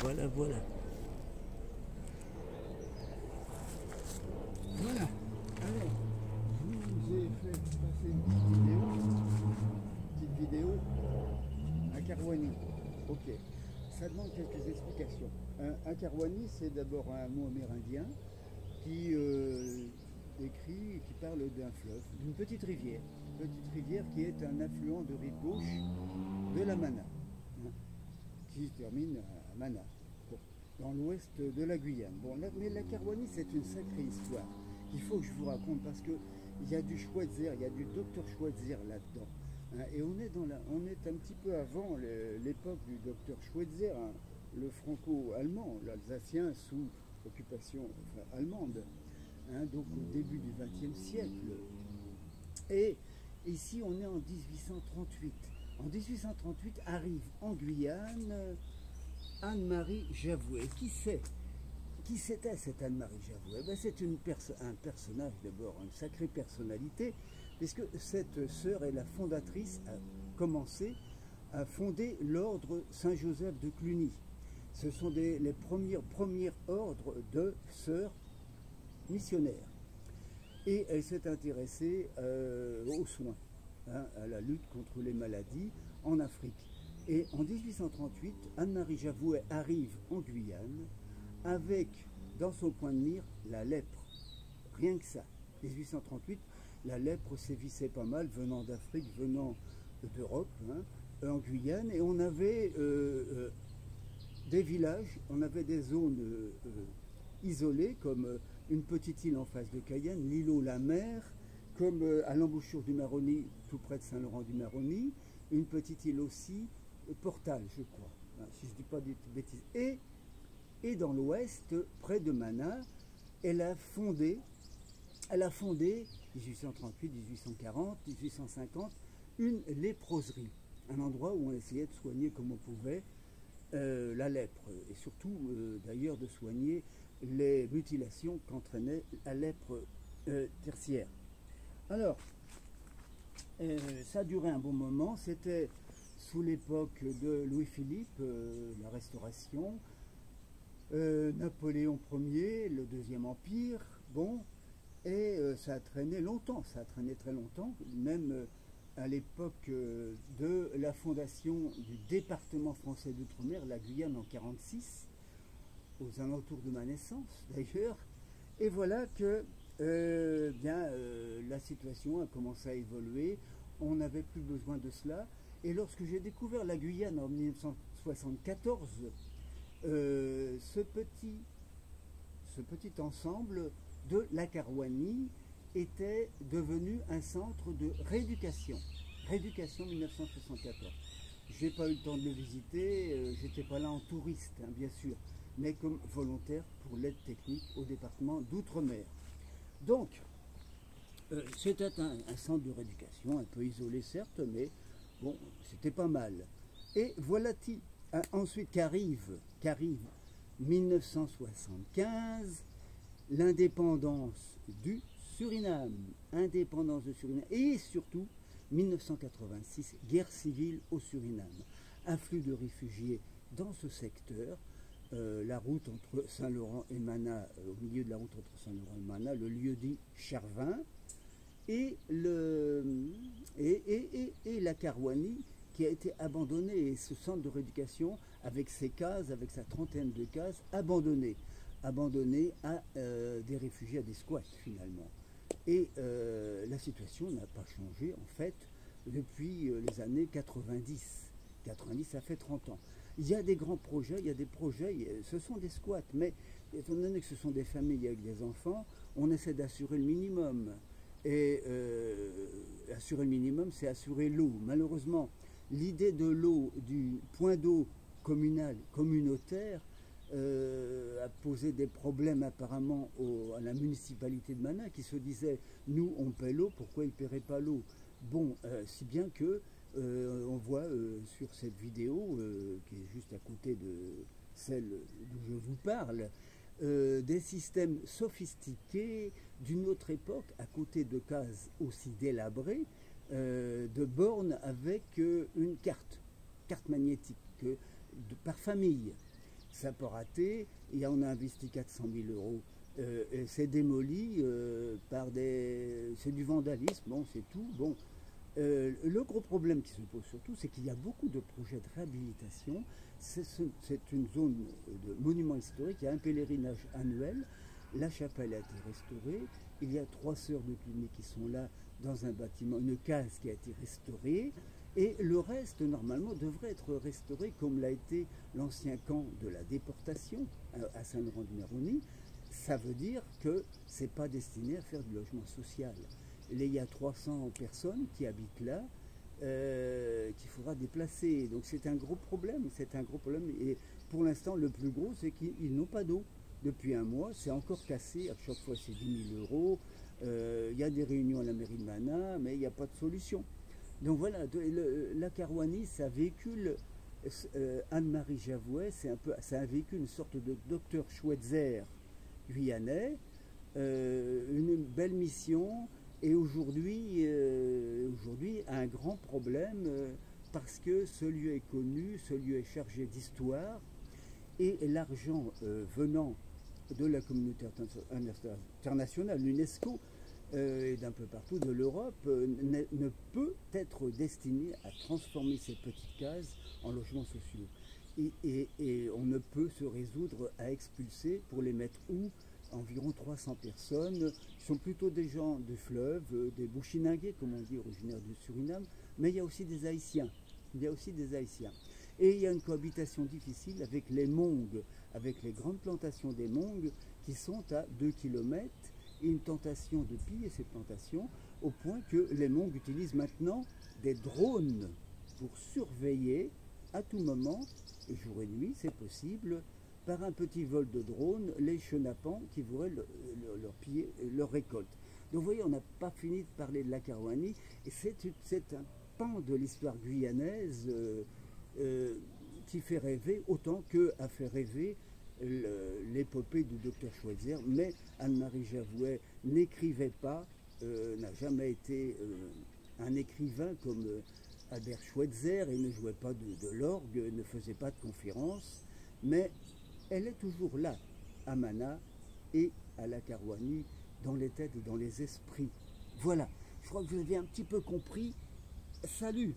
Voilà, voilà. Voilà. Alors, je vous ai fait passer une petite vidéo à Karwani. Ok. Ça demande quelques explications. Un Karwani, c'est d'abord un mot amérindien qui décrit, qui parle d'un fleuve, d'une petite rivière qui est un affluent de rive gauche de la Mana, hein, qui se termine à Mana, bon, dans l'ouest de la Guyane. Bon, mais la Karwani, c'est une sacrée histoire qu'il faut que je vous raconte parce que il y a du Schweitzer, il y a du docteur Schweitzer là-dedans. Hein, et on est un petit peu avant l'époque du docteur Schweitzer, hein, le franco-allemand, l'alsacien sous occupation allemande, hein, donc au début du XXe siècle. Et ici, on est en 1838. En 1838 arrive en Guyane Anne-Marie Javoué. Qui c'était cette Anne-Marie Javoué? Ben, c'est un personnage d'abord, une sacrée personnalité, puisque cette sœur est la fondatrice, a commencé à fonder l'ordre Saint-Joseph de Cluny. Ce sont les premiers ordres de sœurs missionnaires. Et elle s'est intéressée aux soins, hein, à la lutte contre les maladies en Afrique. Et en 1838, Anne-Marie Javoué arrive en Guyane avec, dans son point de mire, la lèpre. Rien que ça. 1838, la lèpre sévissait pas mal, venant d'Afrique, venant d'Europe, hein, en Guyane. Et on avait des villages, on avait des zones isolées, comme une petite île en face de Cayenne, l'îlot-la-Mer, comme à l'embouchure du Maroni, tout près de Saint-Laurent-du-Maroni, une petite île aussi, Portal, je crois, hein, si je ne dis pas de bêtises. Et dans l'ouest, près de Mana, elle a fondé 1838, 1840, 1850, une léproserie, un endroit où on essayait de soigner comme on pouvait la lèpre, et surtout d'ailleurs de soigner les mutilations qu'entraînait la lèpre tertiaire. Alors, ça a duré un bon moment, c'était sous l'époque de Louis-Philippe, la Restauration, Napoléon Ier, le Deuxième Empire, bon, et ça a traîné longtemps, ça a traîné très longtemps, même à l'époque de la fondation du département français d'outre-mer, la Guyane en 1946, aux alentours de ma naissance d'ailleurs, et voilà que la situation a commencé à évoluer, on n'avait plus besoin de cela, et lorsque j'ai découvert la Guyane en 1974, ce petit ensemble de la Karwani était devenu un centre de rééducation. Rééducation 1974. Je n'ai pas eu le temps de le visiter, j'étais pas là en touriste, hein, bien sûr, mais comme volontaire pour l'aide technique au département d'outre-mer. Donc, c'était un centre de rééducation, un peu isolé certes, mais bon, c'était pas mal. Et voilà ensuite qu'arrive 1975, l'indépendance du Suriname, et surtout 1986, guerre civile au Suriname, afflux de réfugiés dans ce secteur, la route entre Saint-Laurent et Mana, au milieu de la route entre Saint-Laurent et Mana, le lieu dit Charvin, et la Karwani qui a été abandonnée, et ce centre de rééducation avec ses cases, avec sa trentaine de cases, abandonné à des réfugiés, à des squats finalement. Et la situation n'a pas changé en fait depuis les années 90. 90, ça fait 30 ans. Il y a des grands projets, ce sont des squats, mais étant donné que ce sont des familles avec des enfants, on essaie d'assurer le minimum. Et assurer le minimum, c'est assurer l'eau. Malheureusement, l'idée de l'eau, du point d'eau communautaire, a posé des problèmes apparemment à la municipalité de Mana, qui se disait « nous on paie l'eau, pourquoi ils ne paieraient pas l'eau ?» Bon, si bien que on voit sur cette vidéo, qui est juste à côté de celle d'où je vous parle, des systèmes sophistiqués d'une autre époque, à côté de cases aussi délabrées, de bornes avec une carte magnétique par famille. ça n'a pas raté, et on a investi 400 000 euros. Et c'est démoli par des... C'est du vandalisme, bon, c'est tout. Bon. Le gros problème qui se pose surtout, c'est qu'il y a beaucoup de projets de réhabilitation. C'est une zone de monument historique, il y a un pèlerinage annuel. La chapelle a été restaurée. Il y a 3 sœurs de Cluny qui sont là dans un bâtiment, une case qui a été restaurée. Et le reste, normalement, devrait être restauré comme l'a été l'ancien camp de la déportation à Saint-Laurent-du-Maroni. Ça veut dire que ce n'est pas destiné à faire du logement social. Il y a 300 personnes qui habitent là, qu'il faudra déplacer. Donc c'est un gros problème, Et pour l'instant, le plus gros, c'est qu'ils n'ont pas d'eau. Depuis un mois, c'est encore cassé. À chaque fois, c'est 10 000 euros. Il y a des réunions à la mairie de Mana, mais il n'y a pas de solution. Donc voilà, la Carouanie, ça véhicule Anne-Marie Javouet, ça véhicule une sorte de docteur Schweitzer guyanais, une belle mission, et aujourd'hui un grand problème parce que ce lieu est connu, ce lieu est chargé d'histoire, et l'argent venant de la communauté internationale, l'UNESCO, et d'un peu partout de l'Europe, ne peut être destiné à transformer ces petites cases en logements sociaux. Et on ne peut se résoudre à expulser pour les mettre où environ 300 personnes, qui sont plutôt des gens du fleuve, des Bouchiningués, comme on dit, originaires du Suriname, mais il y a aussi des Haïtiens. Et il y a une cohabitation difficile avec les Mongs, avec les grandes plantations des Mongs, qui sont à 2 km, et une tentation de piller ces plantations, au point que les Mongs utilisent maintenant des drones pour surveiller à tout moment, jour et nuit, c'est possible, par un petit vol de drone, les chenapans qui voudraient leur piller leur récolte. Donc vous voyez, on n'a pas fini de parler de la Carouanie, et c'est un pan de l'histoire guyanaise qui fait rêver autant qu'a fait rêver l'épopée du docteur Schweitzer. Mais Anne-Marie Javouet n'écrivait pas, n'a jamais été un écrivain comme Albert Schweitzer, et ne jouait pas de l'orgue, ne faisait pas de conférences, mais elle est toujours là, à Mana et à la Carouanie, dans les têtes et dans les esprits. Voilà, je crois que vous avez un petit peu compris. Salut!